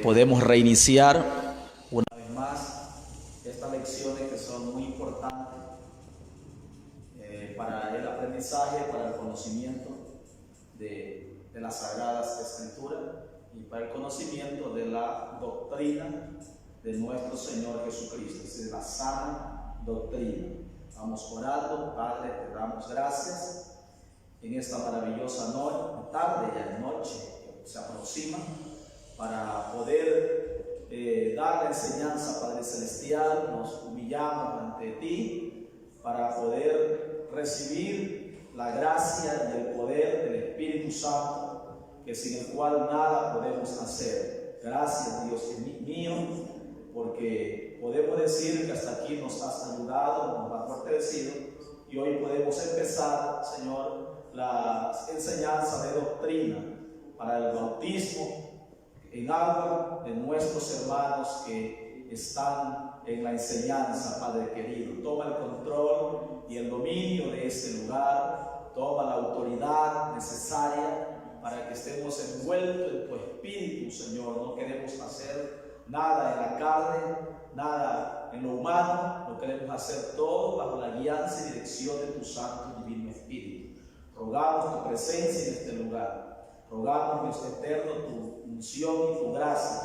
podemos reiniciar una vez más estas lecciones que son muy importantes para el aprendizaje, para el conocimiento de las Sagradas Escrituras y para el conocimiento de la doctrina de nuestro Señor Jesucristo, es decir, la sana doctrina. Vamos orando. Padre, te damos gracias en esta maravillosa tarde y noche que se aproxima para poder dar la enseñanza, Padre Celestial. Nos humillamos ante ti para poder recibir la gracia y el poder del Espíritu Santo, que sin el cual nada podemos hacer. Gracias, Dios mío, porque podemos decir que hasta aquí nos has ayudado, nos has fortalecido, y hoy podemos empezar, Señor, la enseñanza de doctrina para el bautismo en agua de nuestros hermanos que están en la enseñanza. Padre querido, toma el control y el dominio de este lugar, toma la autoridad necesaria para que estemos envueltos en tu Espíritu, Señor. No queremos hacer nada en la carne, nada en lo humano, lo queremos hacer todo bajo la guianza y dirección de tu Santo y Divino Espíritu. Rogamos tu presencia en este lugar, rogamos, Dios eterno, tu unción y tu gracia.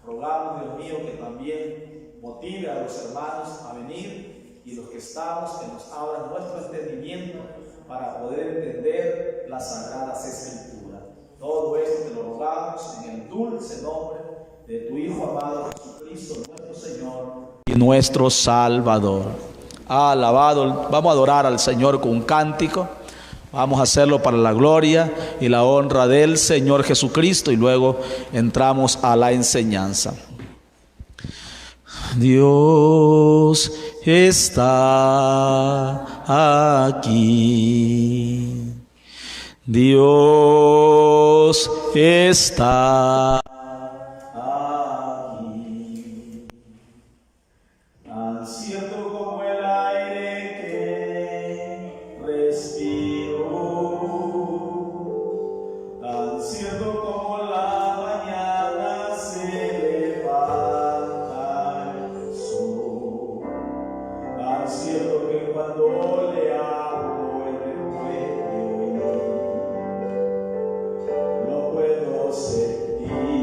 Rogamos, Dios mío, que también motive a los hermanos a venir, y los que estamos, que nos abran nuestro entendimiento para poder entender las Sagradas Escrituras. Todo esto te lo rogamos en el dulce nombre de tu Hijo amado Jesucristo, nuestro Señor y nuestro Salvador. Alabado. Vamos a adorar al Señor con un cántico. Vamos a hacerlo para la gloria y la honra del Señor Jesucristo, y luego entramos a la enseñanza. Dios está aquí. Dios está aquí. Tan cierto como el aire que respiro, tan cierto como la mañana se levanta el sol, tan cierto que cuando le hablo en el cuello lo puedo sentir.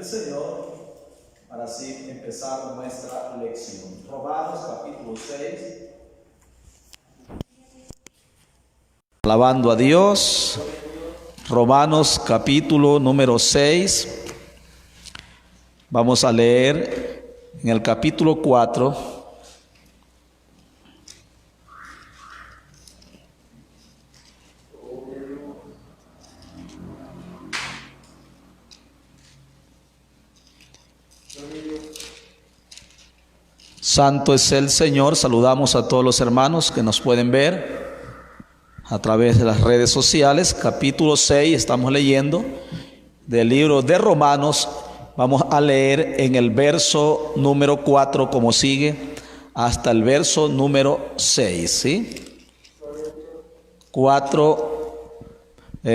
Señor para así empezar nuestra lección. Romanos capítulo 6. Alabando a Dios. Romanos capítulo número 6. Vamos a leer en el capítulo 4. Santo es el Señor. Saludamos a todos los hermanos que nos pueden ver a través de las redes sociales. Capítulo 6 estamos leyendo del libro de Romanos. Vamos a leer en el verso número 4 como sigue hasta el verso número 6, ¿sí? 4,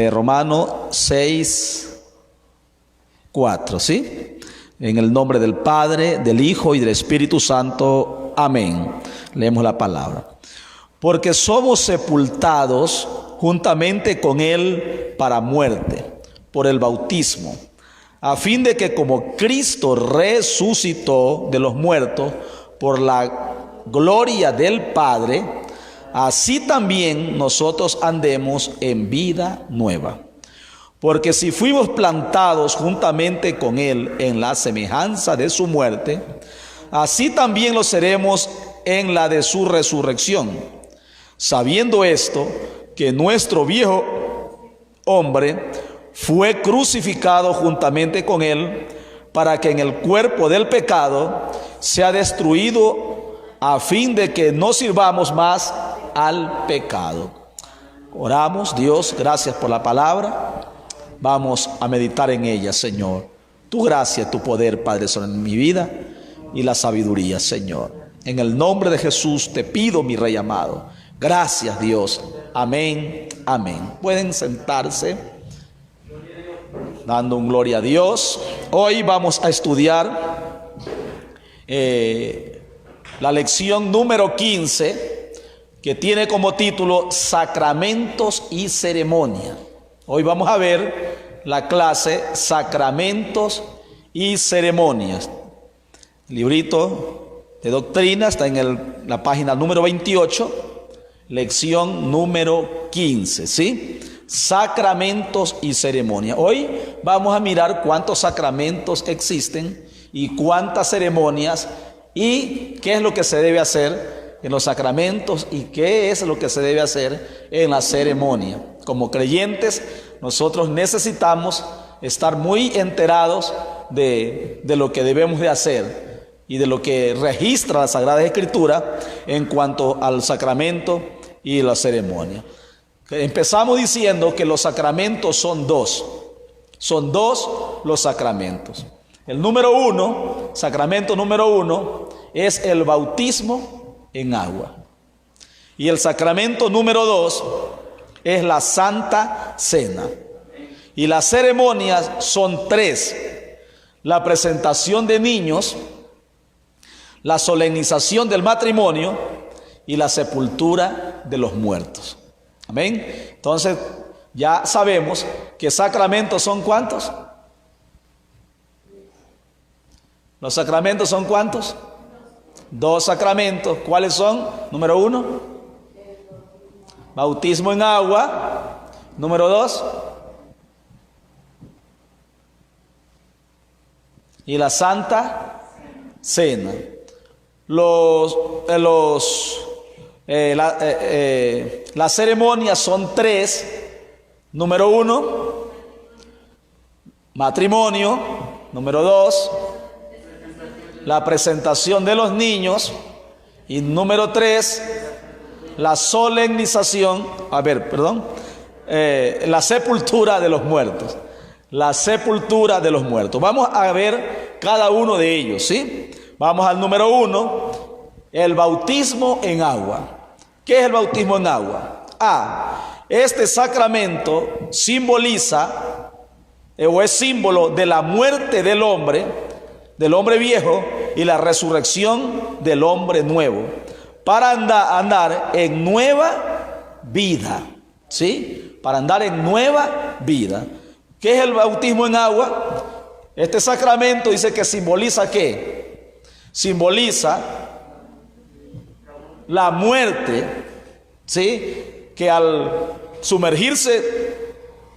Romanos 6, 4, ¿sí? En el nombre del Padre, del Hijo y del Espíritu Santo. Amén. Leemos la palabra. Porque somos sepultados juntamente con Él para muerte, por el bautismo, a fin de que como Cristo resucitó de los muertos por la gloria del Padre, así también nosotros andemos en vida nueva. Porque si fuimos plantados juntamente con Él en la semejanza de su muerte, así también lo seremos en la de su resurrección. Sabiendo esto, que nuestro viejo hombre fue crucificado juntamente con Él, para que en el cuerpo del pecado sea destruido, a fin de que no sirvamos más al pecado. Oramos. Dios, gracias por la palabra. Vamos a meditar en ella, Señor. Tu gracia, tu poder, Padre, son en mi vida y la sabiduría, Señor. En el nombre de Jesús te pido, mi Rey amado. Gracias, Dios. Amén, amén. Pueden sentarse, dando un gloria a Dios. Hoy vamos a estudiar la lección número 15, que tiene como título Sacramentos y Ceremonia. Hoy vamos a ver la clase Sacramentos y Ceremonias. El librito de doctrina está en la página número 28, lección número 15, ¿sí? Sacramentos y ceremonias. Hoy vamos a mirar cuántos sacramentos existen y cuántas ceremonias y qué es lo que se debe hacer en los sacramentos y qué es lo que se debe hacer en la ceremonia. Como creyentes, nosotros necesitamos estar muy enterados de lo que debemos de hacer y de lo que registra la Sagrada Escritura en cuanto al sacramento y la ceremonia. Empezamos diciendo que los sacramentos son dos. Son dos los sacramentos. El número 1, sacramento número 1, es el bautismo en agua. Y el sacramento número 2 es la Santa Cena. Y las ceremonias son 3: la presentación de niños, la solemnización del matrimonio y la sepultura de los muertos. Amén. Entonces ya sabemos que sacramentos son ¿cuántos? Los sacramentos son ¿cuántos? 2 sacramentos. ¿Cuáles son? Número 1, bautismo en agua. Número 2, y la Santa Cena. Las ceremonias son 3. Número 1, matrimonio. Número 2, la presentación de los niños. Y número 3, la solemnización, la sepultura de los muertos. La sepultura de los muertos. Vamos a ver cada uno de ellos, ¿sí? Vamos al número 1, el bautismo en agua. ¿Qué es el bautismo en agua? Este sacramento simboliza o es símbolo de la muerte del hombre viejo y la resurrección del hombre nuevo, para andar en nueva vida, ¿sí? Para andar en nueva vida. ¿Qué es el bautismo en agua? Este sacramento dice que simboliza ¿qué? Simboliza la muerte, ¿sí? Que al sumergirse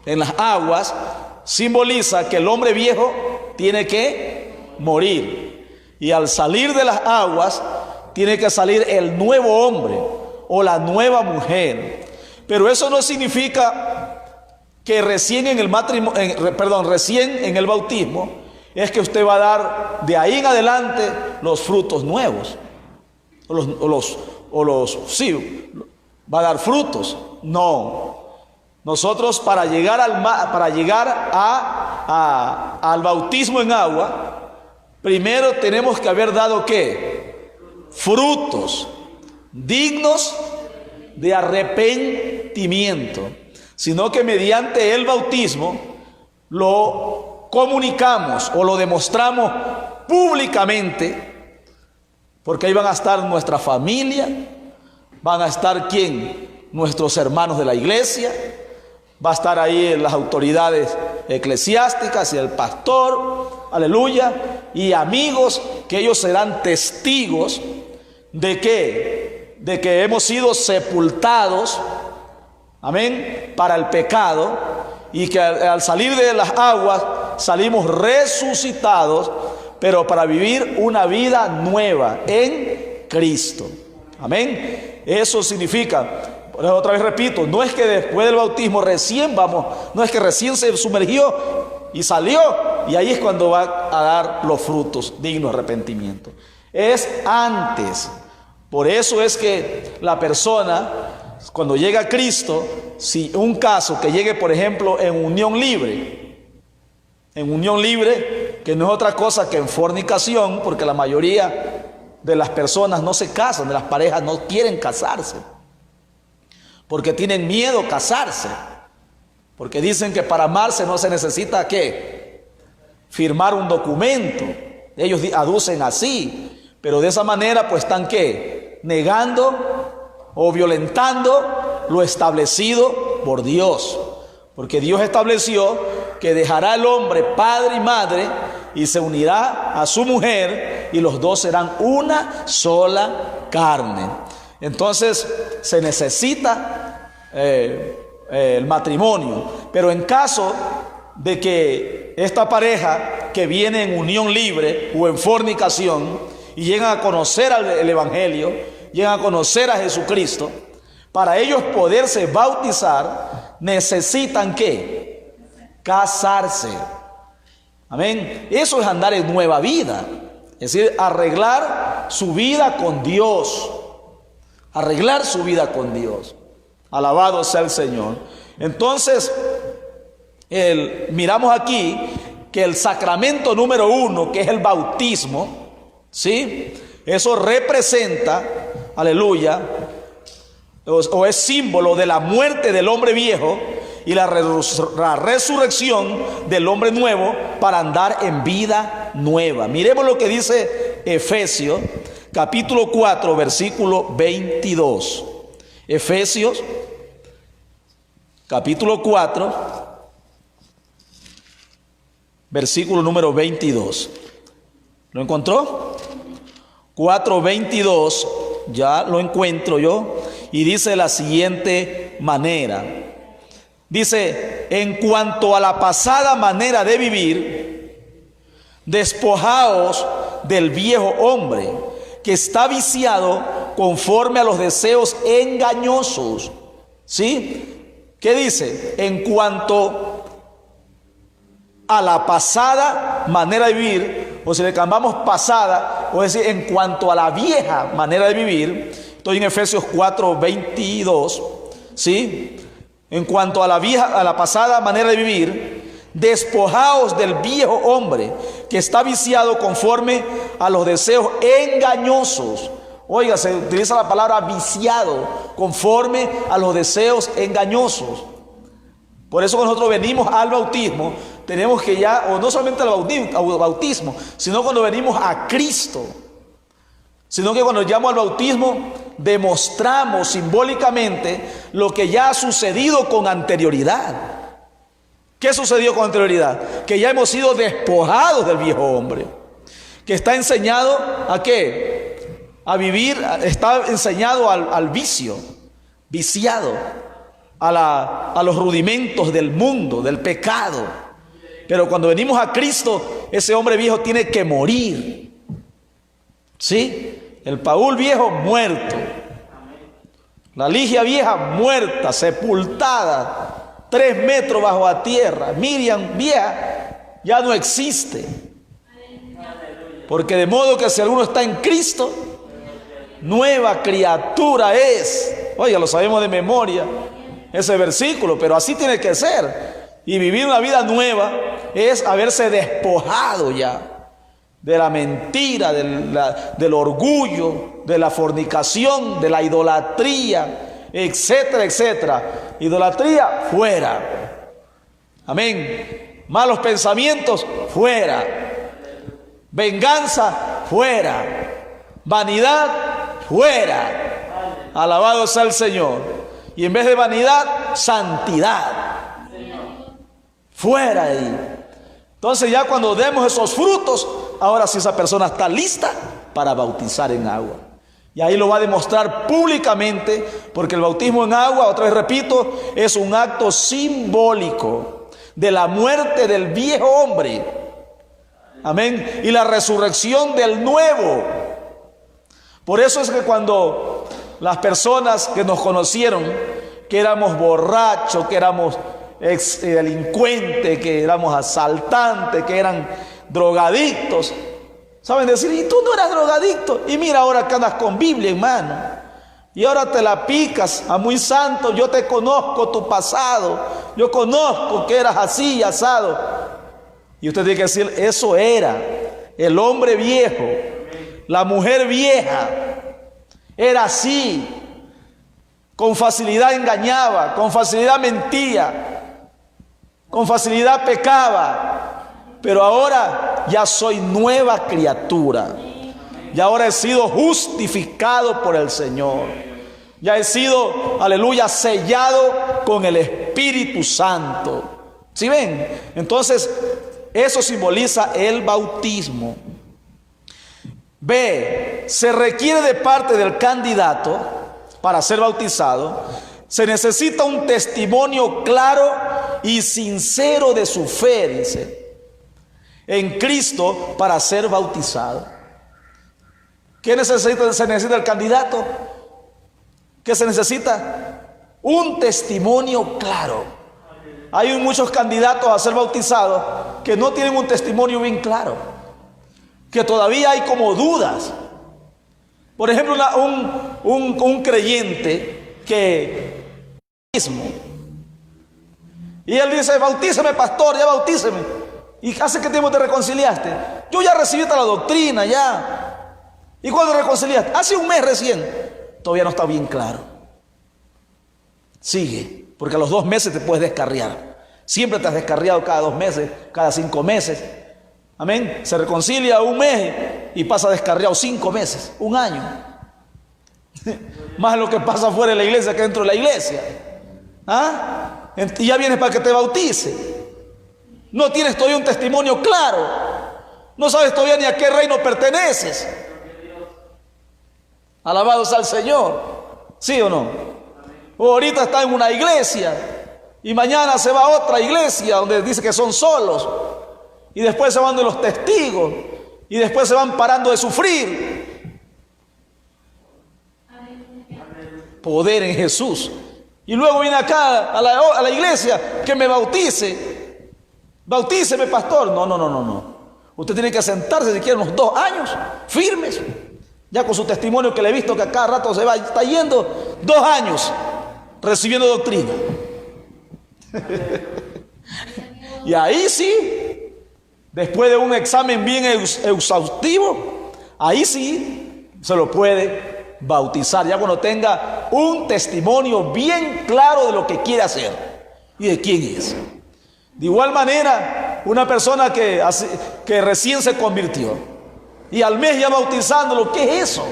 en las aguas simboliza que el hombre viejo tiene que morir, y al salir de las aguas tiene que salir el nuevo hombre o la nueva mujer. Pero eso no significa que recién en el recién en el bautismo es que usted va a dar de ahí en adelante los frutos nuevos, sí, va a dar frutos. No, nosotros para llegar al bautismo en agua, primero tenemos que haber dado ¿qué? Frutos dignos de arrepentimiento, sino que mediante el bautismo lo comunicamos o lo demostramos públicamente, porque ahí van a estar nuestra familia, van a estar ¿quién? Nuestros hermanos de la iglesia, va a estar ahí las autoridades eclesiásticas y el pastor, aleluya, y amigos, que ellos serán testigos de que hemos sido sepultados, amén, para el pecado, y que al salir de las aguas salimos resucitados, pero para vivir una vida nueva en Cristo. Amén. Eso significa, otra vez repito, no es que después del bautismo no es que recién se sumergió y salió y ahí es cuando va a dar los frutos dignos de arrepentimiento. Es antes. Por eso es que la persona, cuando llega a Cristo, si un caso que llegue, por ejemplo, en unión libre, que no es otra cosa que en fornicación, porque la mayoría de las personas no se casan, de las parejas no quieren casarse, porque tienen miedo a casarse, porque dicen que para amarse no se necesita ¿qué? Firmar un documento. Ellos aducen así, pero de esa manera pues están ¿qué? Negando o violentando lo establecido por Dios, porque Dios estableció que dejará el hombre padre y madre y se unirá a su mujer y los dos serán una sola carne. Entonces se necesita el matrimonio, pero en caso de que esta pareja que viene en unión libre o en fornicación y llegan a conocer el Evangelio, llegan a conocer a Jesucristo, para ellos poderse bautizar necesitan ¿qué? Casarse. Amén. Eso es andar en nueva vida, es decir, arreglar su vida con Dios. Arreglar su vida con Dios. Alabado sea el Señor. Entonces, miramos aquí que el sacramento número 1, que es el bautismo, ¿sí? Eso representa, aleluya, o es símbolo de la muerte del hombre viejo y la resurrección del hombre nuevo para andar en vida nueva. Miremos lo que dice Efesios capítulo 4, versículo 22. Efesios capítulo 4, versículo número 22. ¿Lo encontró? 4:22, ya lo encuentro yo, y dice de la siguiente manera. Dice: en cuanto a la pasada manera de vivir, despojaos del viejo hombre, que está viciado conforme a los deseos engañosos. ¿Sí? ¿Qué dice? En cuanto a la pasada manera de vivir, o si le cambiamos pasada, o decir, en cuanto a la vieja manera de vivir, estoy en Efesios 4:22, ¿sí? En cuanto a la pasada manera de vivir, despojaos del viejo hombre que está viciado conforme a los deseos engañosos. Oiga, se utiliza la palabra viciado, conforme a los deseos engañosos. Por eso cuando nosotros venimos al bautismo, tenemos que ya, o no solamente al bautismo, sino cuando venimos a Cristo, sino que cuando llegamos al bautismo, demostramos simbólicamente lo que ya ha sucedido con anterioridad. ¿Qué ¿Qué sucedió con anterioridad? Que ya hemos sido despojados del viejo hombre, que está enseñado a qué, a vivir, está enseñado al vicio, viciado a los rudimentos del mundo, del pecado. Pero cuando venimos a Cristo, ese hombre viejo tiene que morir. ¿Sí? El Paul viejo muerto, la Ligia vieja muerta, sepultada 3 metros bajo la tierra. Miriam vieja ya no existe. Porque de modo que si alguno está en Cristo, nueva criatura es. Oiga, lo sabemos de memoria ese versículo, pero así tiene que ser. Y vivir una vida nueva es haberse despojado ya de la mentira, del orgullo, de la fornicación, de la idolatría, etcétera, etcétera. Idolatría, fuera. Amén. Malos pensamientos, fuera. Venganza, fuera. Vanidad, fuera. Alabado sea el Señor. Y en vez de vanidad, santidad. Fuera de ahí. Entonces ya cuando demos esos frutos, ahora sí esa persona está lista para bautizar en agua. Y ahí lo va a demostrar públicamente, porque el bautismo en agua, otra vez repito, es un acto simbólico de la muerte del viejo hombre. Amén. Y la resurrección del nuevo. Por eso es que cuando las personas que nos conocieron, que éramos borrachos, que éramos delincuentes, que éramos asaltantes, que eran drogadictos, saben decir, y tú no eras drogadicto, y mira ahora que andas con Biblia en mano, y ahora te la picas a muy santo. Yo te conozco tu pasado, yo conozco que eras así y asado. Y usted tiene que decir, eso era el hombre viejo, la mujer vieja, era así, con facilidad engañaba, con facilidad mentía, con facilidad pecaba, pero ahora ya soy nueva criatura. Y ahora he sido justificado por el Señor. Ya he sido, aleluya, sellado con el Espíritu Santo. ¿Sí ven? Entonces, eso simboliza el bautismo. B, se requiere de parte del candidato para ser bautizado, se necesita un testimonio claro y sincero de su fe, dice, en Cristo para ser bautizado. ¿Qué se necesita el candidato? ¿Qué se necesita? Un testimonio claro. Hay muchos candidatos a ser bautizados que no tienen un testimonio bien claro, que todavía hay como dudas. Por ejemplo, un creyente que y él dice, bautíceme pastor, ya bautíceme. ¿Y hace qué tiempo te reconciliaste? Yo ya recibí la doctrina, ya. ¿Y cuándo reconciliaste? Hace un mes recién. Todavía no está bien claro. Sigue, porque a los 2 meses te puedes descarriar. Siempre te has descarriado cada 2 meses, cada 5 meses. Amén. Se reconcilia un mes y pasa descarriado 5 meses, 1 año. Más lo que pasa fuera de la iglesia que dentro de la iglesia. ¿Ah? Y ya vienes para que te bautice. No tienes todavía un testimonio claro. No sabes todavía ni a qué reino perteneces. Alabado sea el Señor. ¿Sí o no? O ahorita está en una iglesia y mañana se va a otra iglesia donde dice que son solos. Y después se van de los testigos. Y después se van parando de sufrir. Poder en Jesús. Y luego viene acá a la iglesia que me bautice. Bautíceme, pastor. No. Usted tiene que sentarse si quiere unos 2 años firmes. Ya con su testimonio que le he visto que a cada rato está yendo 2 años recibiendo doctrina. Y ahí sí, después de un examen bien exhaustivo, ahí sí se lo puede bautizar, ya cuando tenga un testimonio bien claro de lo que quiere hacer y de quién es. De igual manera, una persona que recién se convirtió y al mes ya bautizándolo, ¿qué es eso?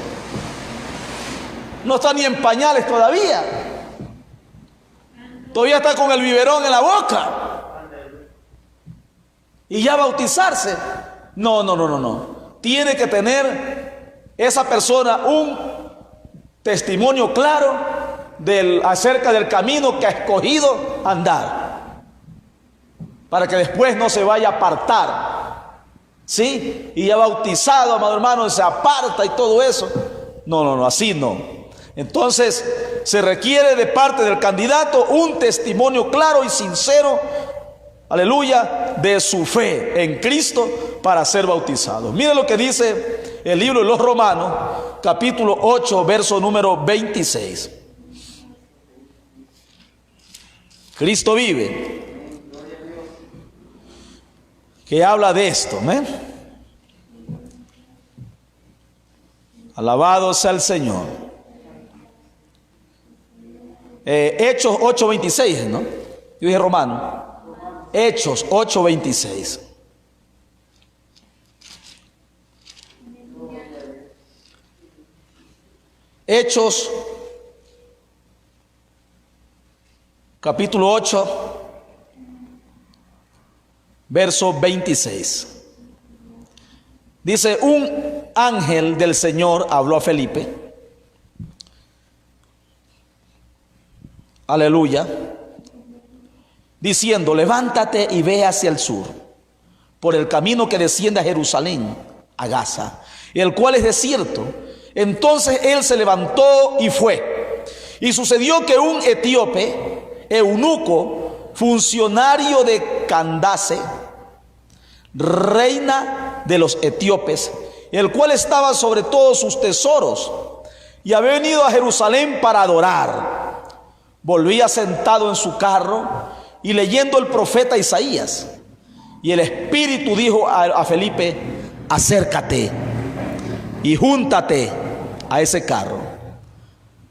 No está ni en pañales todavía. Todavía está con el biberón en la boca. y ya bautizarse. No. Tiene que tener esa persona un testimonio claro acerca del camino que ha escogido andar, para que después no se vaya a apartar, ¿sí? Y ya bautizado, amado hermano, se aparta y todo eso. No, así no. Entonces se requiere de parte del candidato un testimonio claro y sincero, aleluya, de su fe en Cristo para ser bautizado. Mire lo que dice el libro de los Romanos, capítulo 8, verso número 26. Cristo vive, que habla de esto, ¿eh? Alabado sea el Señor. Hechos 8:26, ¿no? Yo dije Romano. Hechos 8:26. Hechos capítulo 8, verso 26. Dice: un ángel del Señor habló a Felipe, aleluya, diciendo: levántate y ve hacia el sur, por el camino que desciende a Jerusalén, a Gaza, el cual es desierto. Entonces él se levantó y fue. Y sucedió que un etíope, eunuco, funcionario de Candace, reina de los etíopes, el cual estaba sobre todos sus tesoros, y había venido a Jerusalén para adorar, volvía sentado en su carro y leyendo el profeta Isaías. Y el Espíritu dijo a Felipe: acércate y júntate a ese carro.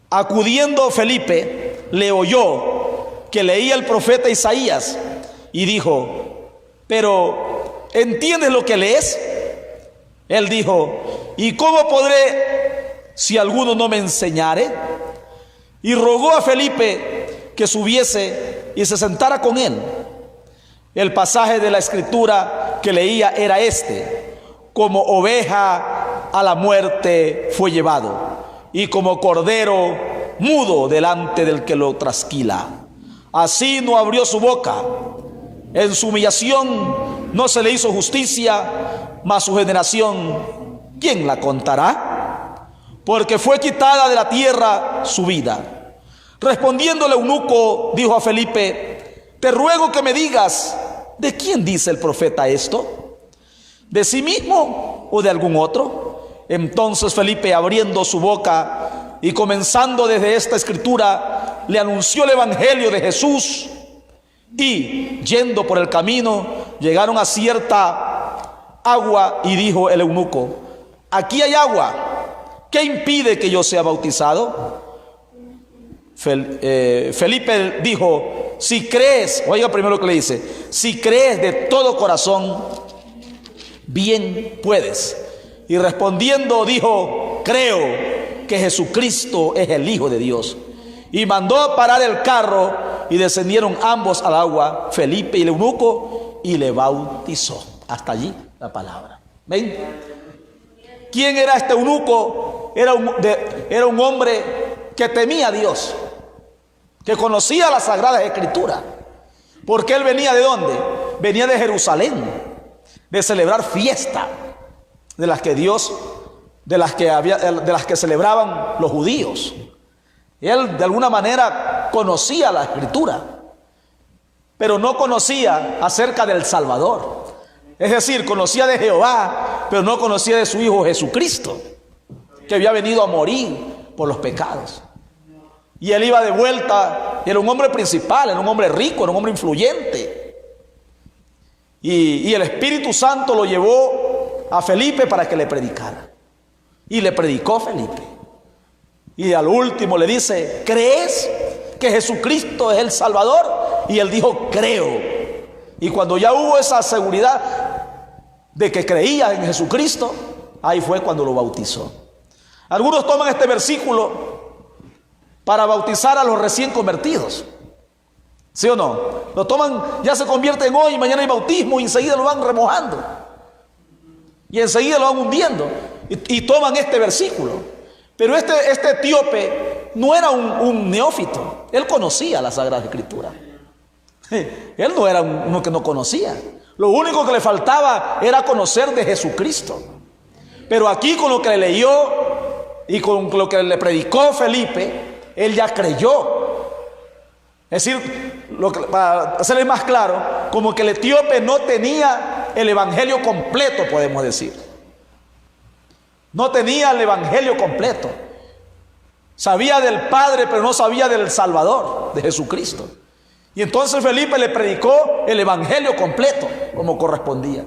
Acudiendo Felipe, le oyó que leía el profeta Isaías y dijo: pero ¿entiendes lo que lees? Él dijo: ¿y cómo podré si alguno no me enseñare? Y rogó a Felipe que subiese y se sentara con él. El pasaje de la escritura que leía era este: como oveja a la muerte fue llevado, y como cordero mudo delante del que lo trasquila, así no abrió su boca. En su humillación no se le hizo justicia, mas su generación, ¿quién la contará? Porque fue quitada de la tierra su vida. Respondiendo el eunuco, dijo a Felipe: te ruego que me digas, ¿de quién dice el profeta esto? ¿De sí mismo o de algún otro? Entonces Felipe, abriendo su boca y comenzando desde esta escritura, le anunció el evangelio de Jesús. Y yendo por el camino, llegaron a cierta agua, y dijo el eunuco: aquí hay agua, ¿qué impide que yo sea bautizado? Felipe dijo: si crees, oiga primero lo que le dice, si crees de todo corazón, bien puedes. Y respondiendo dijo: creo que Jesucristo es el Hijo de Dios. Y mandó parar el carro, y descendieron ambos al agua, Felipe y el eunuco, y le bautizó. Hasta allí la palabra. ¿Ven? ¿Quién era este eunuco? Era un hombre que temía a Dios, que conocía las Sagradas Escrituras. Porque él venía ¿de dónde? Venía de Jerusalén, de celebrar fiesta de las que celebraban los judíos. Él de alguna manera conocía la Escritura, pero no conocía acerca del Salvador. Es decir, conocía de Jehová, pero no conocía de su Hijo Jesucristo, que había venido a morir por los pecados. Y él iba de vuelta, era un hombre principal, era un hombre rico, era un hombre influyente. Y el Espíritu Santo lo llevó a Felipe para que le predicara. Y le predicó Felipe. Y al último le dice: ¿crees que Jesucristo es el Salvador? Y él dijo: creo. Y cuando ya hubo esa seguridad de que creía en Jesucristo, ahí fue cuando lo bautizó. Algunos toman este versículo para bautizar a los recién convertidos. ¿Sí o no? Lo toman, ya se convierte en hoy, mañana hay bautismo y enseguida lo van remojando. Y enseguida lo van hundiendo. Y toman este versículo. Pero este etíope no era un neófito. Él conocía la Sagrada Escritura. Él no era uno que no conocía. Lo único que le faltaba era conocer de Jesucristo. Pero aquí, con lo que le leyó y con lo que le predicó Felipe, él ya creyó. Es decir, para hacerle más claro, como que el etíope no tenía el evangelio completo, podemos decir. No tenía el evangelio completo. Sabía del Padre, pero no sabía del Salvador, de Jesucristo. Y entonces Felipe le predicó el evangelio completo, como correspondía.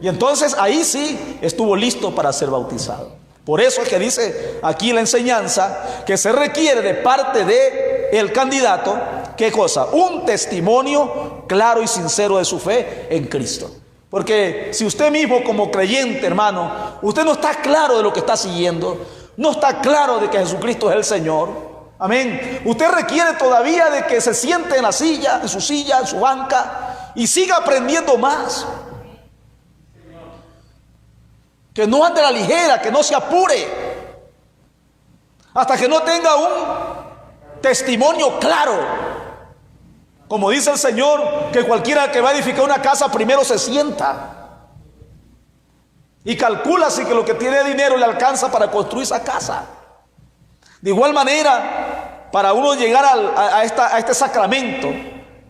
Y entonces ahí sí estuvo listo para ser bautizado. Por eso es que dice aquí la enseñanza que se requiere de parte del candidato, ¿qué cosa? Un testimonio claro y sincero de su fe en Cristo. Porque si usted mismo como creyente, hermano, usted no está claro de lo que está siguiendo, no está claro de que Jesucristo es el Señor, amén, usted requiere todavía de que se siente en la silla, en su banca, y siga aprendiendo más. Que no ande a la ligera, que no se apure, hasta que no tenga un testimonio claro. Como dice el Señor, que cualquiera que va a edificar una casa primero se sienta y calcula si que lo que tiene de dinero le alcanza para construir esa casa. De igual manera, para uno llegar a este sacramento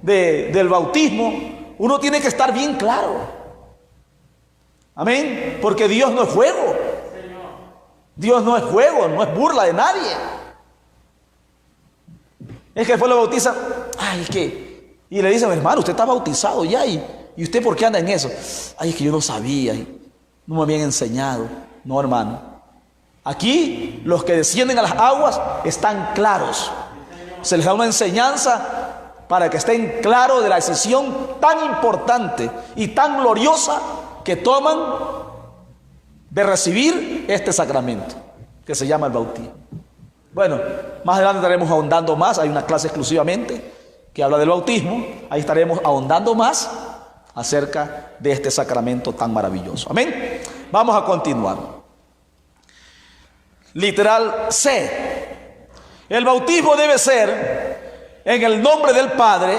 del bautismo, uno tiene que estar bien claro. Amén, porque Dios no es juego. Dios no es juego, no es burla de nadie. Es que después lo bautiza, ay, ¿qué? Y le dicen, hermano, usted está bautizado ya, ¿y usted por qué anda en eso? Ay, es que yo no sabía, no me habían enseñado. No, hermano, aquí los que descienden a las aguas están claros. Se les da una enseñanza para que estén claros de la decisión tan importante y tan gloriosa que toman de recibir este sacramento que se llama el bautismo. Bueno, más adelante estaremos ahondando más. Hay una clase exclusivamente que habla del bautismo. Ahí estaremos ahondando más acerca de este sacramento tan maravilloso. Amén. Vamos a continuar. Literal C. El bautismo debe ser en el nombre del Padre,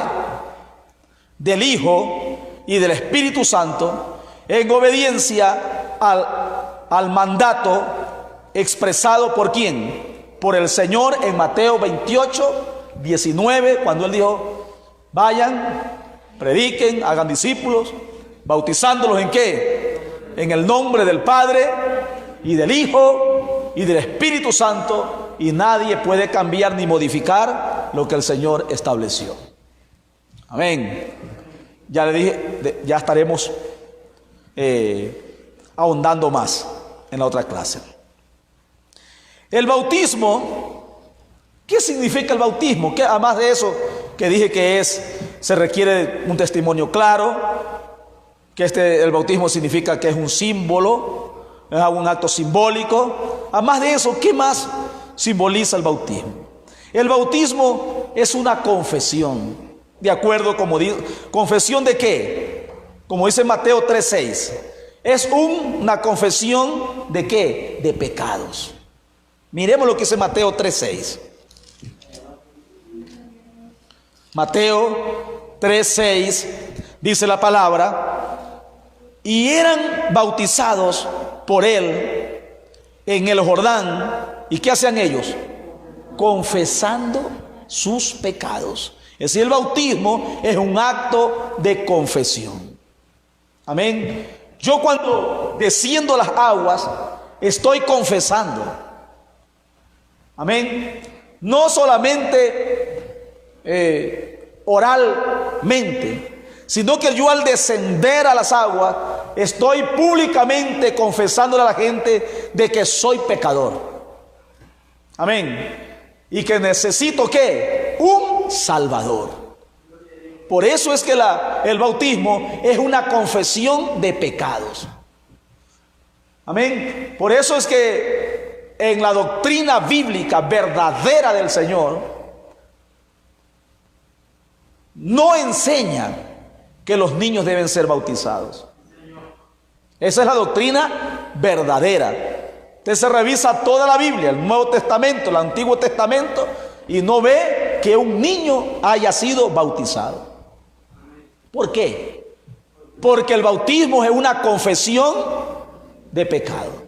del Hijo y del Espíritu Santo, en obediencia al mandato expresado por ¿quién? Por el Señor en Mateo 28, 19, cuando Él dijo, vayan, prediquen, hagan discípulos, bautizándolos ¿en qué? En el nombre del Padre y del Hijo y del Espíritu Santo, y nadie puede cambiar ni modificar lo que el Señor estableció. Amén. Ya le dije, ya estaremos ahondando más en la otra clase. El bautismo, ¿qué significa el bautismo? ¿Qué, además de eso que dije que se requiere un testimonio claro, que el bautismo significa que es un símbolo, es un acto simbólico? Además de eso, ¿qué más simboliza el bautismo? El bautismo es una confesión, de acuerdo, como digo, ¿confesión de qué? Como dice Mateo 3:6, es una confesión ¿de qué? De pecados. Miremos lo que dice Mateo 3:6. Mateo 3:6 dice la palabra, y eran bautizados por él en el Jordán. ¿Y qué hacían ellos? Confesando sus pecados. Es decir, el bautismo es un acto de confesión. Amén. Yo cuando desciendo las aguas estoy confesando. Amén. No solamente oralmente, sino que yo al descender a las aguas estoy públicamente confesándole a la gente de que soy pecador. Amén. Y que necesito ¿qué? Un Salvador. Por eso es que el bautismo es una confesión de pecados. Amén. Por eso es que en la doctrina bíblica verdadera del Señor, no enseña que los niños deben ser bautizados. Esa es la doctrina verdadera. Usted se revisa toda la Biblia, el Nuevo Testamento, el Antiguo Testamento, y no ve que un niño haya sido bautizado. ¿Por qué? Porque el bautismo es una confesión de pecado.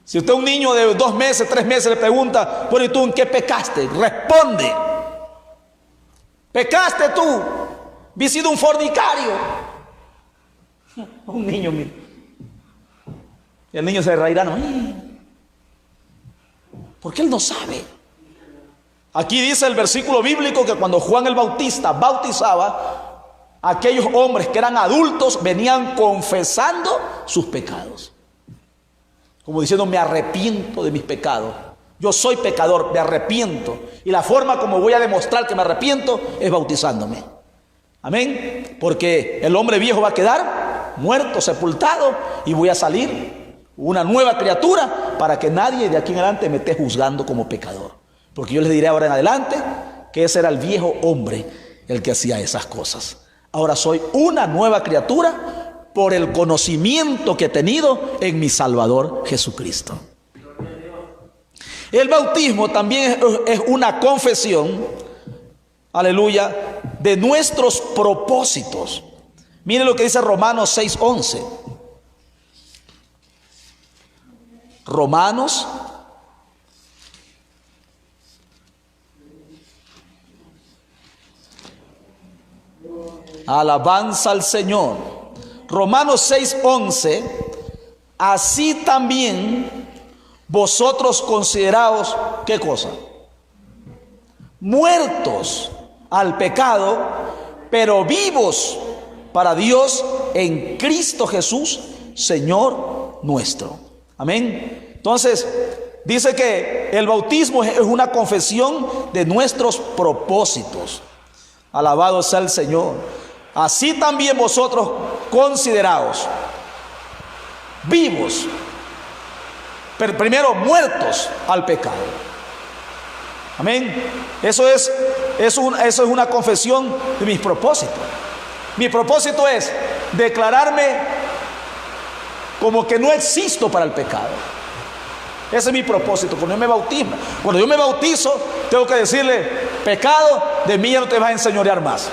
Si usted a un niño de 2 meses, 3 meses le pregunta, bueno, ¿y tú en qué pecaste? Responde: pecaste tú, has sido un fornicario. Un niño, mira. Y el niño se reirá, ¿no? Porque él no sabe. Aquí dice el versículo bíblico que cuando Juan el Bautista bautizaba, aquellos hombres que eran adultos venían confesando sus pecados. Como diciendo, me arrepiento de mis pecados. Yo soy pecador, me arrepiento. Y la forma como voy a demostrar que me arrepiento es bautizándome. Amén. Porque el hombre viejo va a quedar muerto, sepultado, y voy a salir una nueva criatura para que nadie de aquí en adelante me esté juzgando como pecador. Porque yo les diré ahora en adelante que ese era el viejo hombre el que hacía esas cosas. Ahora soy una nueva criatura por el conocimiento que he tenido en mi Salvador Jesucristo. El bautismo también es una confesión, aleluya, de nuestros propósitos. Miren lo que dice Romanos 6:11. Romanos alabanza al Señor. Romanos 6:11. Así también vosotros consideraos, ¿qué cosa? Muertos al pecado, pero vivos para Dios en Cristo Jesús, Señor nuestro. Amén. Entonces, dice que el bautismo es una confesión de nuestros propósitos. Alabado sea el Señor. Así también vosotros consideraos vivos, pero primero muertos al pecado. Amén. Eso es una confesión de mis propósitos. Mi propósito es declararme como que no existo para el pecado. Ese es mi propósito cuando yo me bautizo. Cuando yo me bautizo, tengo que decirle: pecado, de mí ya no te vas a enseñorear más.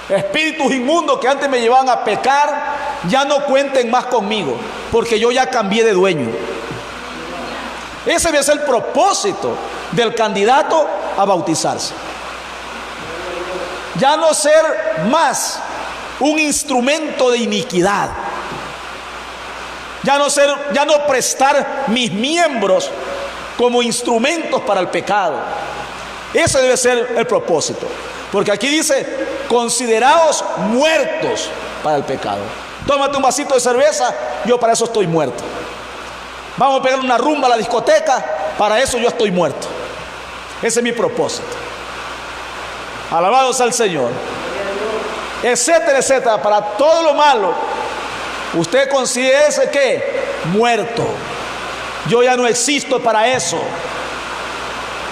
Espíritus inmundos que antes me llevaban a pecar, ya no cuenten más conmigo, porque yo ya cambié de dueño. Ese debe ser el propósito del candidato a bautizarse. Ya no ser más un instrumento de iniquidad. Ya no prestar mis miembros como instrumentos para el pecado. Ese debe ser el propósito. Porque aquí dice: consideraos muertos para el pecado. Tómate un vasito de cerveza, yo para eso estoy muerto. Vamos a pegar una rumba a la discoteca, para eso yo estoy muerto. Ese es mi propósito. Alabado sea el Señor. Etcétera, etcétera. Para todo lo malo, usted considérese que muerto. Yo ya no existo para eso.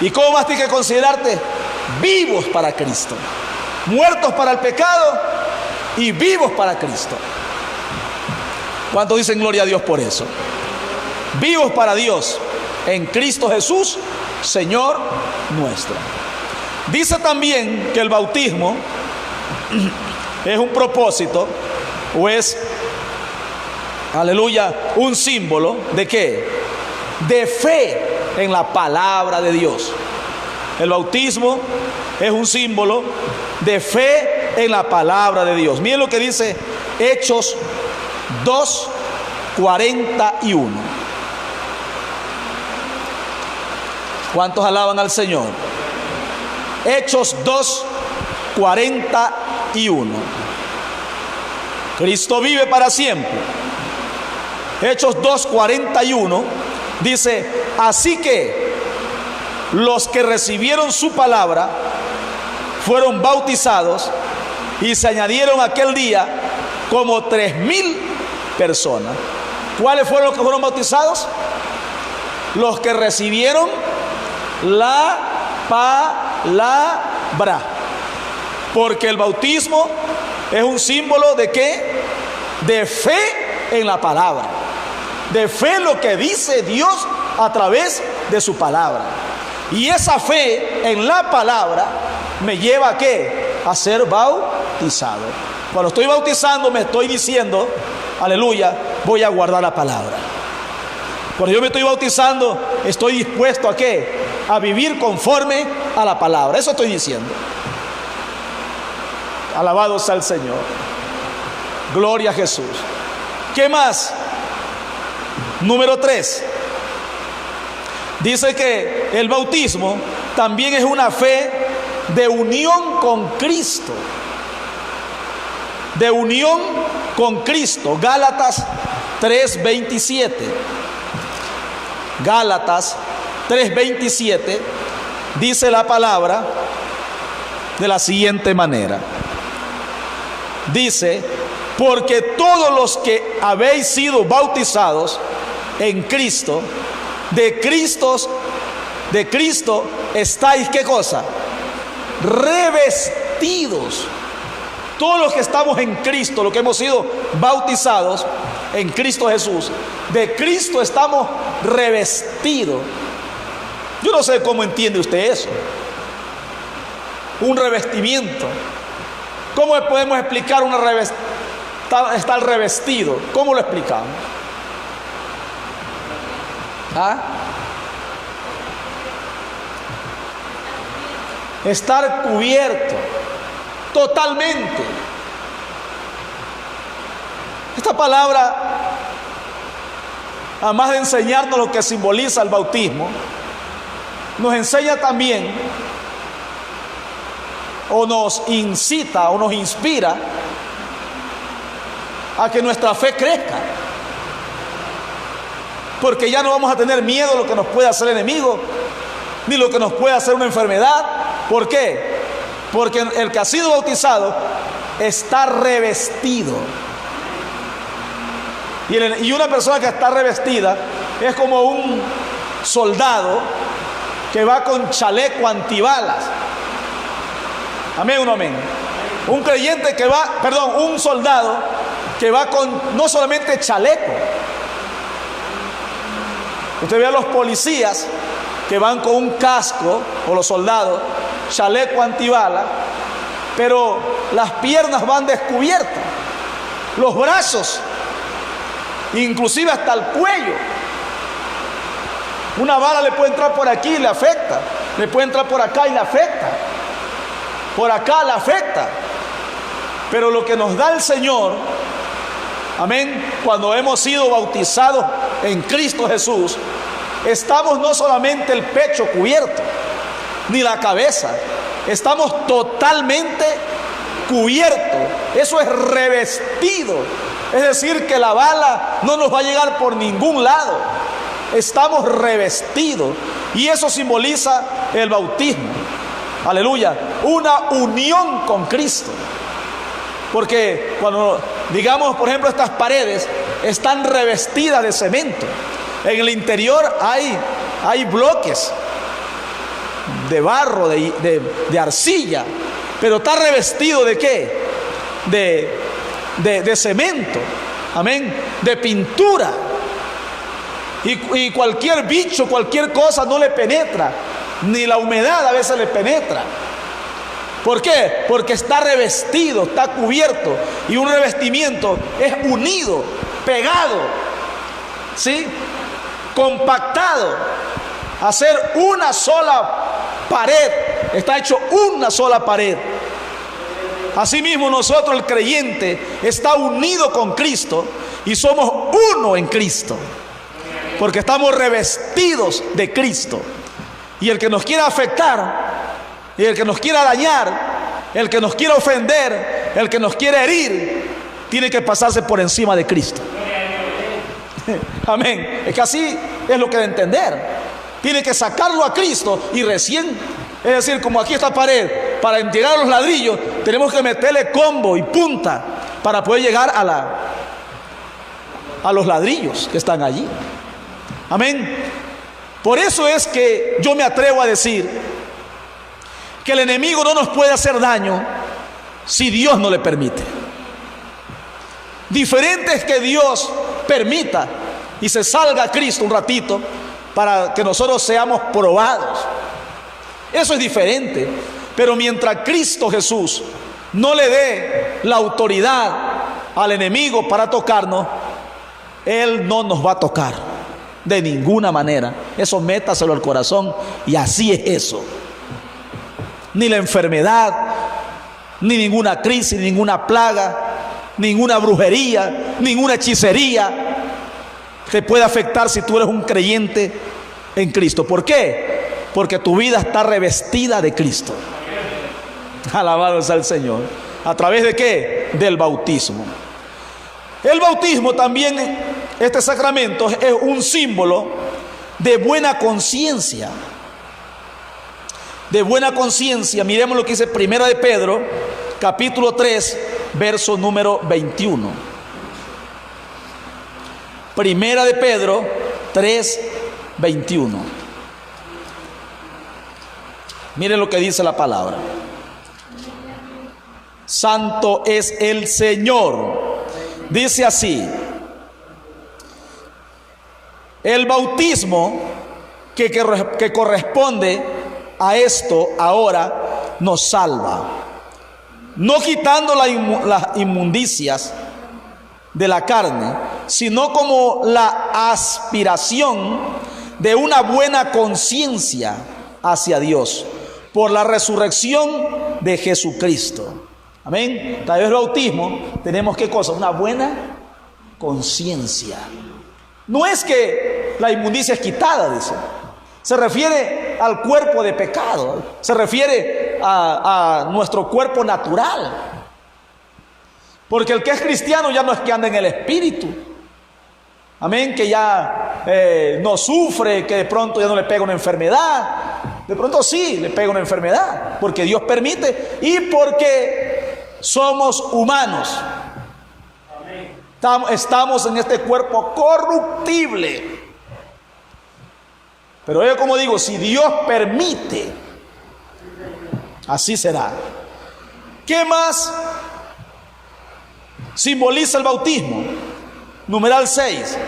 ¿Y cómo más tienes que considerarte? Vivos para Cristo. Muertos para el pecado y vivos para Cristo. ¿Cuántos dicen gloria a Dios por eso? Vivos para Dios en Cristo Jesús, Señor nuestro. Dice también que el bautismo es un propósito, o es, aleluya, un símbolo de ¿qué? De fe en la palabra de Dios. El bautismo es un símbolo de fe en la palabra de Dios. Miren lo que dice Hechos 2:41. ¿Cuántos alaban al Señor? Hechos 2:41. Cristo vive para siempre. Hechos 2:41 dice: así que los que recibieron su palabra fueron bautizados, y se añadieron aquel día como 3,000 personas. ¿Cuáles fueron los que fueron bautizados? Los que recibieron la palabra. Porque el bautismo es un símbolo ¿de qué? De fe en la palabra. De fe en lo que dice Dios a través de su palabra. Y esa fe en la palabra me lleva ¿a qué? A ser bautizado. Cuando estoy bautizando me estoy diciendo, aleluya, voy a guardar la palabra. Cuando yo me estoy bautizando, estoy dispuesto ¿a qué? A vivir conforme a la palabra. Eso estoy diciendo. Alabado sea el Señor. Gloria a Jesús. ¿Qué más? Número 3. Dice que el bautismo también es una fe de unión con Cristo. De unión con Cristo. Gálatas 3:27. Gálatas 3:27 dice la palabra de la siguiente manera. Dice, porque todos los que habéis sido bautizados en Cristo, de Cristo estáis, ¿qué cosa? Revestidos. Todos los que estamos en Cristo, los que hemos sido bautizados en Cristo Jesús, de Cristo estamos revestidos. Yo no sé cómo entiende usted eso. Un revestimiento. ¿Cómo podemos explicar estar revestido? ¿Cómo lo explicamos? ¿Ah? Estar cubierto totalmente. Esta palabra, además de enseñarnos lo que simboliza el bautismo, nos enseña también, o nos incita, o nos inspira a que nuestra fe crezca. Porque ya no vamos a tener miedo a lo que nos puede hacer el enemigo, ni lo que nos puede hacer una enfermedad. ¿Por qué? Porque el que ha sido bautizado está revestido. Y una persona que está revestida es como un soldado que va con chaleco antibalas. Amén o no amén. Un creyente que va, un soldado que va con no solamente chaleco. Usted ve a los policías que van con un casco, o los soldados, chaleco antibala, pero las piernas van descubiertas, los brazos, inclusive hasta el cuello. Una bala le puede entrar por aquí y le afecta, le puede entrar por acá y le afecta, por acá le afecta. Pero lo que nos da el Señor, amén, cuando hemos sido bautizados en Cristo Jesús, estamos no solamente el pecho cubierto, ni la cabeza, estamos totalmente cubiertos. Eso es revestido. Es decir, que la bala no nos va a llegar por ningún lado. Estamos revestidos. Y eso simboliza el bautismo. Aleluya. Una unión con Cristo. Porque cuando, digamos, por ejemplo, estas paredes están revestidas de cemento. En el interior hay bloques de barro, de arcilla, pero está revestido ¿de qué? De cemento, amén, de pintura. Y cualquier bicho, cualquier cosa no le penetra, ni la humedad a veces le penetra. ¿Por qué? Porque está revestido, está cubierto. Y un revestimiento es unido, pegado, ¿sí? Compactado, hacer una sola pared. Está hecho una sola pared. Asimismo nosotros, el creyente, está unido con Cristo y somos uno en Cristo, porque estamos revestidos de Cristo. Y el que nos quiera afectar, y el que nos quiera dañar, el que nos quiera ofender, el que nos quiera herir, tiene que pasarse por encima de Cristo. Amén. Es que así es lo que debe entender. Tiene que sacarlo a Cristo y recién, es decir, como aquí esta pared, para llegar a los ladrillos, tenemos que meterle combo y punta para poder llegar a los ladrillos que están allí. Amén. Por eso es que yo me atrevo a decir que el enemigo no nos puede hacer daño si Dios no le permite. Diferente es que Dios permita y se salga Cristo un ratito para que nosotros seamos probados. Eso es diferente. Pero mientras Cristo Jesús no le dé la autoridad al enemigo para tocarnos, Él no nos va a tocar de ninguna manera. Eso métaselo al corazón, y así es eso. Ni la enfermedad, ni ninguna crisis, ninguna plaga, ninguna brujería, ninguna hechicería te puede afectar si tú eres un creyente en Cristo. ¿Por qué? Porque tu vida está revestida de Cristo. Alabado sea el Señor. ¿A través de qué? Del bautismo. El bautismo también, este sacramento, es un símbolo de buena conciencia. De buena conciencia. Miremos lo que dice Primera de Pedro, capítulo 3, verso número 21. Primera de Pedro 3, 21. Miren lo que dice la palabra. Santo es el Señor. Dice así: el bautismo que corresponde a esto ahora nos salva, no quitando las inmundicias de la carne, sino como la aspiración de una buena conciencia hacia Dios por la resurrección de Jesucristo. Amén. Tal vez el bautismo tenemos ¿qué cosa? Una buena conciencia. No es que la inmundicia es quitada, dice. Se refiere al cuerpo de pecado. Se refiere a nuestro cuerpo natural. Porque el que es cristiano ya no es que anda en el espíritu. Amén. Que ya no sufre, que de pronto ya no le pega una enfermedad. De pronto sí le pega una enfermedad, porque Dios permite y porque somos humanos. Estamos en este cuerpo corruptible. Pero yo, como digo, si Dios permite, así será. ¿Qué más simboliza el bautismo? Numeral 6.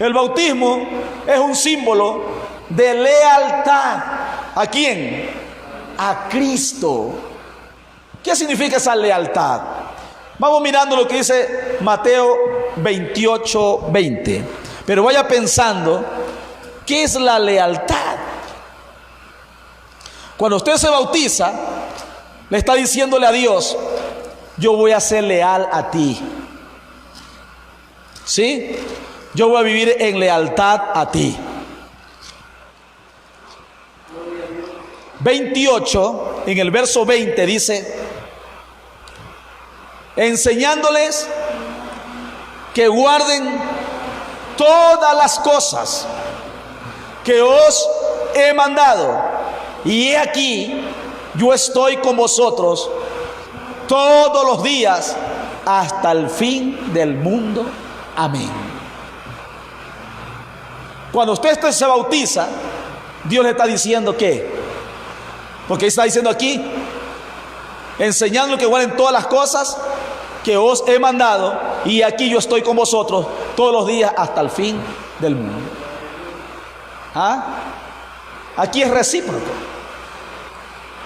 El bautismo es un símbolo de lealtad. ¿A quién? A Cristo. ¿Qué significa esa lealtad? Vamos mirando lo que dice Mateo 28, 20. Pero vaya pensando, ¿qué es la lealtad? Cuando usted se bautiza, le está diciéndole a Dios: yo voy a ser leal a ti. ¿Sí? Yo voy a vivir en lealtad a ti. 28, en el verso 20 dice: enseñándoles que guarden todas las cosas que os he mandado, y he aquí, yo estoy con vosotros todos los días hasta el fin del mundo. Amén. Cuando usted se bautiza, Dios le está diciendo que, porque está diciendo aquí, enseñando que guarden todas las cosas que os he mandado, y aquí yo estoy con vosotros todos los días hasta el fin del mundo. ¿Ah? Aquí es recíproco.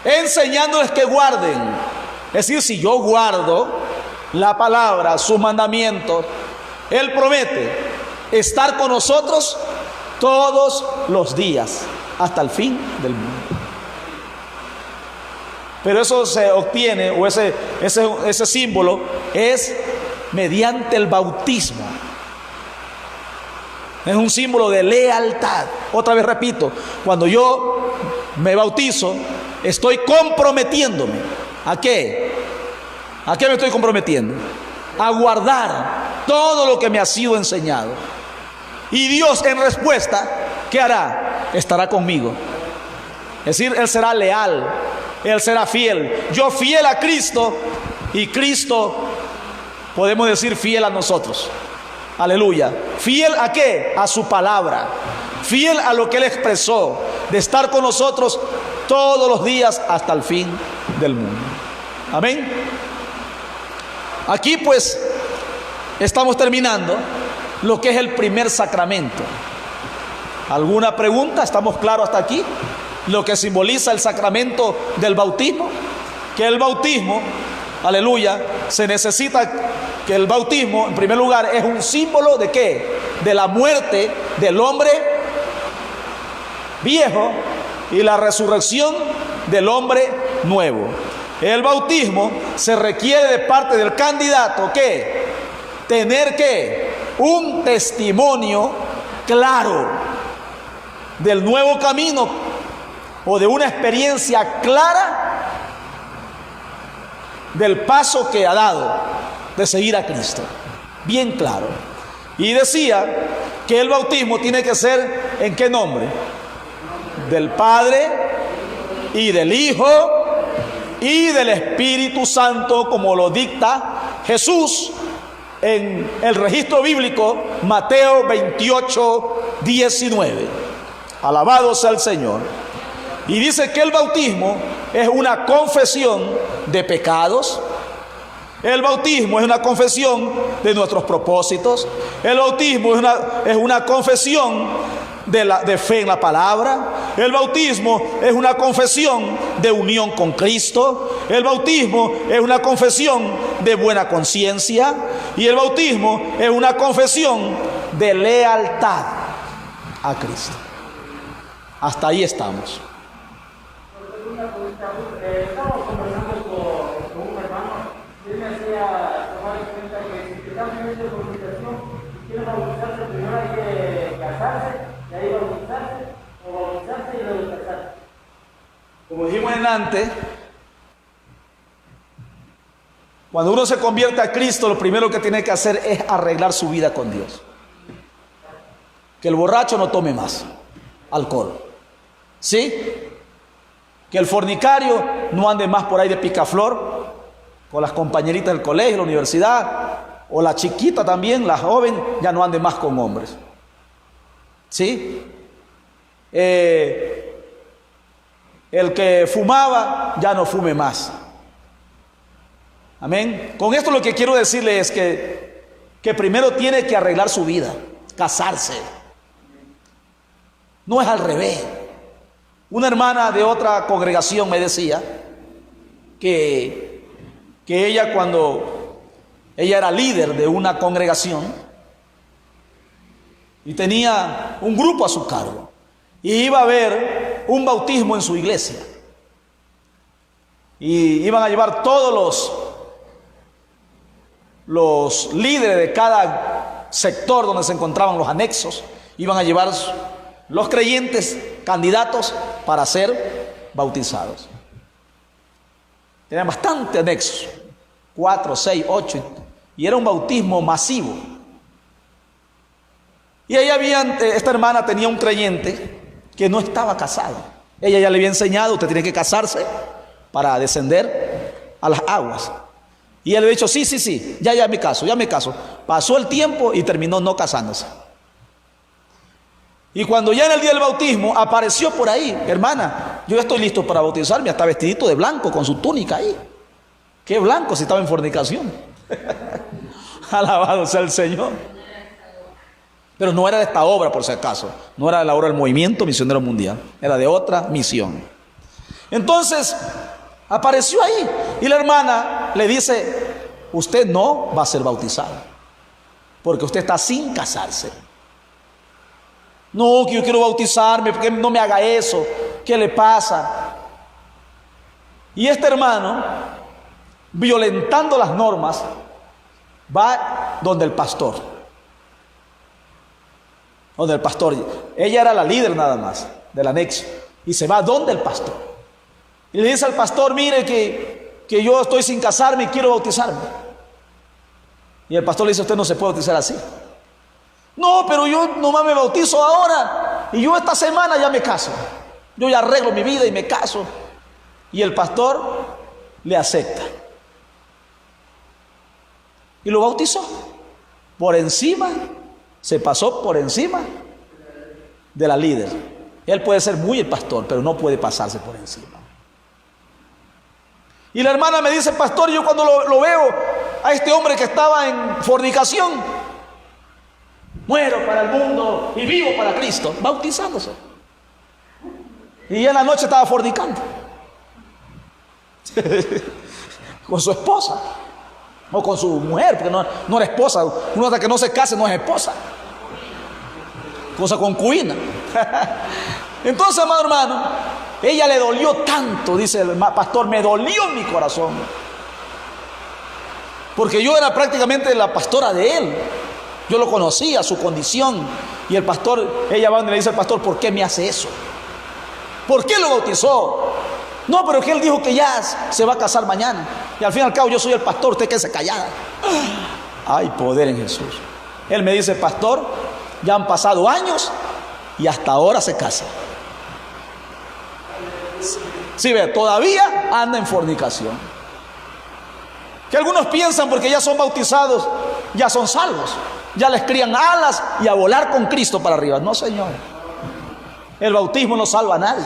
Enseñándoles que guarden. Es decir, si yo guardo la palabra, sus mandamientos, Él promete estar con nosotros todos los días hasta el fin del mundo. Pero eso se obtiene, o ese símbolo es mediante el bautismo. Es un símbolo de lealtad. Otra vez repito, cuando yo me bautizo, estoy comprometiéndome. ¿A qué? ¿A qué me estoy comprometiendo? A guardar todo lo que me ha sido enseñado. Y Dios, en respuesta, ¿qué hará? Estará conmigo. Es decir, Él será leal, Él será fiel. Yo fiel a Cristo, y Cristo, podemos decir, fiel a nosotros. Aleluya. ¿Fiel a qué? A su palabra. Fiel a lo que Él expresó, de estar con nosotros todos los días hasta el fin del mundo. Amén. Aquí pues estamos terminando lo que es el primer sacramento. ¿Alguna pregunta? ¿Estamos claros hasta aquí? Lo que simboliza el sacramento del bautismo. Que el bautismo, aleluya, se necesita que el bautismo, en primer lugar, es un símbolo de ¿qué? De la muerte del hombre viejo y la resurrección del hombre nuevo. El bautismo se requiere de parte del candidato ¿qué? Tener ¿qué? Un testimonio claro del nuevo camino o de una experiencia clara del paso que ha dado de seguir a Cristo. Bien claro. Y decía que el bautismo tiene que ser ¿en qué nombre? Del Padre y del Hijo y del Espíritu Santo, como lo dicta Jesús en el registro bíblico, Mateo 28:19. Alabado sea el Señor. Y dice que el bautismo es una confesión de pecados. El bautismo es una confesión de nuestros propósitos. El bautismo es una confesión de fe en la palabra. El bautismo es una confesión de unión con Cristo. El bautismo es una confesión de buena conciencia. Y el bautismo es una confesión de lealtad a Cristo. Hasta ahí estamos. Estábamos conversando con un hermano y él me hacía tomar en cuenta que si estamos en esta comunicación y quieren bautizarse, primero hay que casarse, y ahí bautizarse, o bautizarse y luego casarse. Como dijimos antes, cuando uno se convierte a Cristo, lo primero que tiene que hacer es arreglar su vida con Dios. Que el borracho no tome más alcohol, ¿sí? Que el fornicario no ande más por ahí de picaflor con las compañeritas del colegio, la universidad, o la chiquita también, la joven, ya no ande más con hombres, ¿sí? El que fumaba ya no fume más. Amén. Con esto lo que quiero decirle es que primero tiene que arreglar su vida, casarse. No es al revés. Una hermana de otra congregación me decía que ella, cuando ella era líder de una congregación y tenía un grupo a su cargo, y iba a haber un bautismo en su iglesia, y iban a llevar todos los líderes de cada sector donde se encontraban los anexos, iban a llevar los creyentes candidatos para ser bautizados. Tenían bastante anexos, 4, 6, 8, y era un bautismo masivo. Y esta hermana tenía un creyente que no estaba casado. Ella ya le había enseñado: usted tiene que casarse para descender a las aguas. Y él le había dicho: sí, ya me caso. Pasó el tiempo y terminó no casándose. Y cuando ya en el día del bautismo apareció por ahí: hermana, yo ya estoy listo para bautizarme, hasta vestidito de blanco con su túnica ahí. ¿Qué blanco si estaba en fornicación? Alabado sea el Señor. Pero no era de esta obra, por si acaso. No era de la obra del Movimiento Misionero Mundial. Era de otra misión. Entonces apareció ahí y la hermana le dice: usted no va a ser bautizado porque usted está sin casarse. No, que yo quiero bautizarme, porque no me haga eso. ¿Qué le pasa? Y este hermano, violentando las normas, va donde el pastor. Ella era la líder nada más del anexo, y se va donde el pastor y le dice al pastor: mire que yo estoy sin casarme y quiero bautizarme. Y el pastor le dice: usted no se puede bautizar así. No, pero yo nomás me bautizo ahora y yo esta semana ya me caso. Yo ya arreglo mi vida y me caso. Y el pastor le acepta y lo bautizó. Se pasó por encima de la líder. Él puede ser muy el pastor, pero no puede pasarse por encima. Y la hermana me dice: pastor, yo cuando lo veo a este hombre que estaba en fornicación, muero para el mundo y vivo para Cristo, bautizándose. Y en la noche estaba fornicando con su esposa o con su mujer, porque no era esposa. Uno hasta que no se case no es esposa, cosa concubina. Entonces, amado hermano, ella le dolió tanto, dice el pastor, me dolió en mi corazón, porque yo era prácticamente la pastora de él. Yo lo conocía, su condición. Y el pastor, ella va y le dice al pastor: ¿por qué me hace eso? ¿Por qué lo bautizó? No, pero es que él dijo que ya se va a casar mañana. Y al fin y al cabo yo soy el pastor, usted quédese callada. Hay poder en Jesús. Él me dice: pastor, ya han pasado años y hasta ahora se casa. Sí, ve, todavía anda en fornicación. Que algunos piensan porque ya son bautizados, ya son salvos, ya les crían alas y a volar con Cristo para arriba. No, señor. El bautismo no salva a nadie.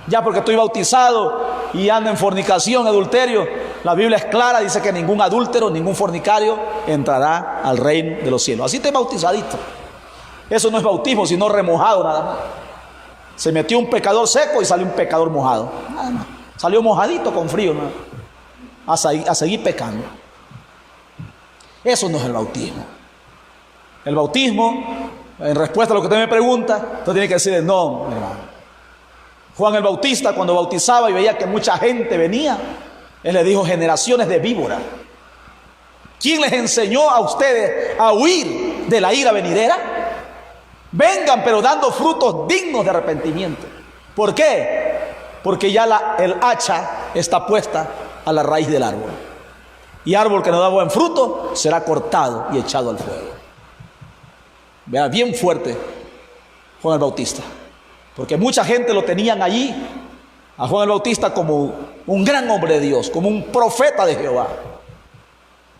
Ya porque estoy bautizado y ando en fornicación, adulterio, la Biblia es clara, dice que ningún adúltero, ningún fornicario entrará al reino de los cielos. Así esté bautizadito. Eso no es bautismo, sino remojado nada más. Se metió un pecador seco y salió un pecador mojado. Nada más. Salió mojadito con frío, ¿no? A seguir pecando. Eso no es el bautismo. El bautismo, en respuesta a lo que usted me pregunta, usted tiene que decirle: no, hermano. Juan el Bautista, cuando bautizaba y veía que mucha gente venía, él le dijo: generaciones de víbora, ¿quién les enseñó a ustedes a huir de la ira venidera? Vengan, pero dando frutos dignos de arrepentimiento. ¿Por qué? Porque ya el hacha está puesta a la raíz del árbol. Y árbol que no da buen fruto será cortado y echado al fuego. Vea, bien fuerte Juan el Bautista. Porque mucha gente lo tenían allí, a Juan el Bautista, como un gran hombre de Dios, como un profeta de Jehová.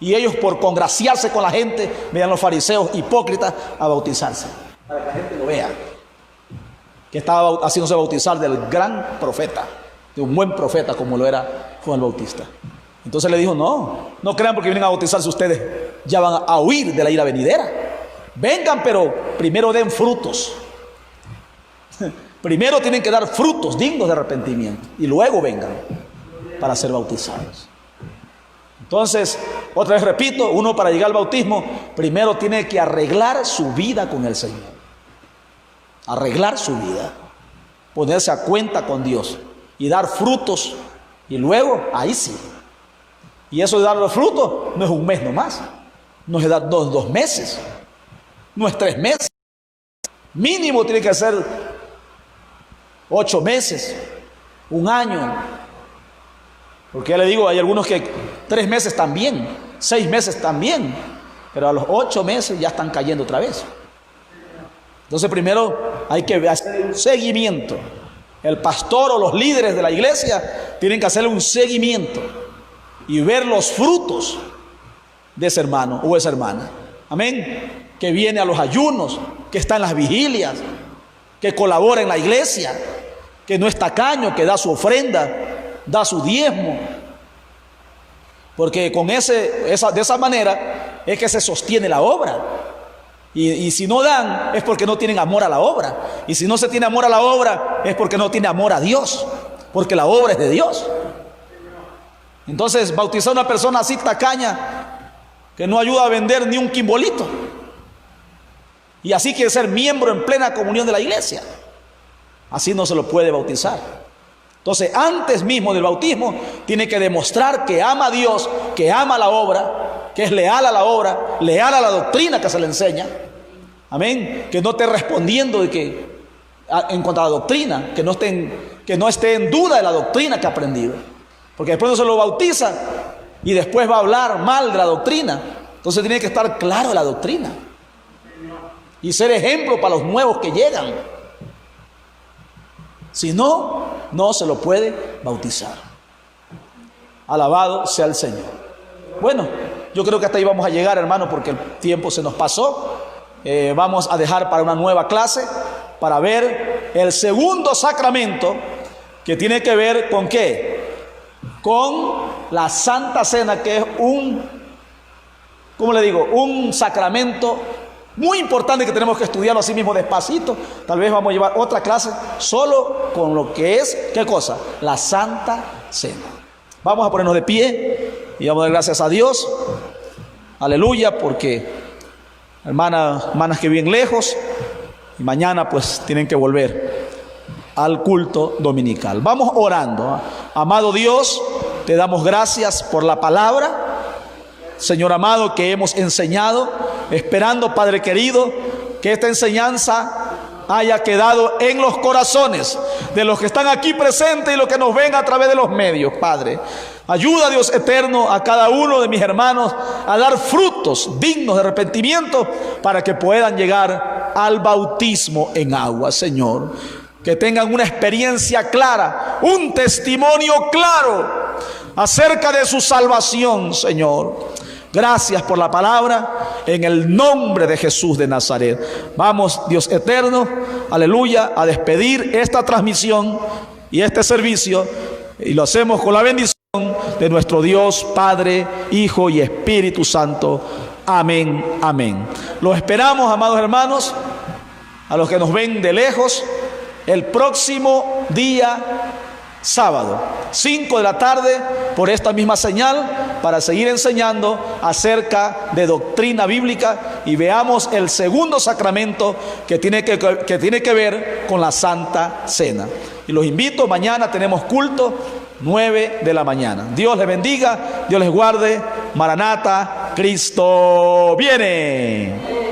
Y ellos, por congraciarse con la gente, veían los fariseos hipócritas a bautizarse, para que la gente lo vea, que estaba haciéndose bautizar del gran profeta, de un buen profeta como lo era Juan el Bautista. Entonces le dijo: no crean porque vienen a bautizarse ustedes, ya van a huir de la ira venidera. Vengan, pero primero den frutos. Primero tienen que dar frutos dignos de arrepentimiento y luego vengan para ser bautizados. Entonces, otra vez repito, uno para llegar al bautismo primero tiene que arreglar su vida con el Señor. Arreglar su vida, ponerse a cuenta con Dios y dar frutos, y luego ahí sí. Y eso de dar los frutos no es un mes nomás, no es dar 2 meses, no es 3 meses. Mínimo tiene que ser 8 meses, 1 año. Porque ya le digo, hay algunos que 3 meses también, 6 meses también, pero a los 8 meses ya están cayendo otra vez. Entonces primero hay que hacer un seguimiento. El pastor o los líderes de la iglesia tienen que hacerle un seguimiento y ver los frutos de ese hermano o esa hermana. Amén. Que viene a los ayunos, que está en las vigilias, que colabora en la iglesia, que no es tacaño, que da su ofrenda, da su diezmo. Porque de esa manera es que se sostiene la obra. Y si no dan es porque no tienen amor a la obra. Y si no se tiene amor a la obra es porque no tiene amor a Dios, porque la obra es de Dios. Entonces, bautizar a una persona así tacaña, que no ayuda a vender ni un quimbolito, y así quiere ser miembro en plena comunión de la iglesia, así no se lo puede bautizar. Entonces, antes mismo del bautismo, tiene que demostrar que ama a Dios, que ama la obra, que es leal a la obra, leal a la doctrina que se le enseña. Amén. Que no esté respondiendo en cuanto a la doctrina, que no esté en duda de la doctrina que ha aprendido. Porque después no se lo bautiza y después va a hablar mal de la doctrina. Entonces tiene que estar claro de la doctrina y ser ejemplo para los nuevos que llegan. Si no, no se lo puede bautizar. Alabado sea el Señor. Bueno, yo creo que hasta ahí vamos a llegar, hermano, porque el tiempo se nos pasó. Vamos a dejar para una nueva clase, para ver el segundo sacramento, que tiene que ver con ¿qué? con la Santa Cena, que es un sacramento muy importante que tenemos que estudiarlo así mismo despacito. Tal vez vamos a llevar otra clase solo con lo que es, ¿qué cosa? La Santa Cena. Vamos a ponernos de pie y vamos a dar gracias a Dios. Aleluya, porque hermanas que viven lejos y mañana pues tienen que volver al culto dominical. Vamos orando. Amado Dios, te damos gracias por la palabra, Señor amado, que hemos enseñado, esperando, Padre querido, que esta enseñanza haya quedado en los corazones de los que están aquí presentes y los que nos ven a través de los medios, Padre. Ayuda, Dios eterno, a cada uno de mis hermanos a dar frutos dignos de arrepentimiento para que puedan llegar al bautismo en agua, Señor. Que tengan una experiencia clara, un testimonio claro acerca de su salvación, Señor. Gracias por la palabra, en el nombre de Jesús de Nazaret. Vamos, Dios eterno, aleluya, a despedir esta transmisión y este servicio, y lo hacemos con la bendición de nuestro Dios, Padre, Hijo y Espíritu Santo. Amén, amén. Los esperamos, amados hermanos, a los que nos ven de lejos, el próximo día sábado, 5 de la tarde, por esta misma señal, para seguir enseñando acerca de doctrina bíblica y veamos el segundo sacramento que tiene que ver con la Santa Cena. Y los invito, mañana tenemos culto, 9 de la mañana. Dios les bendiga, Dios les guarde. Maranata, Cristo viene.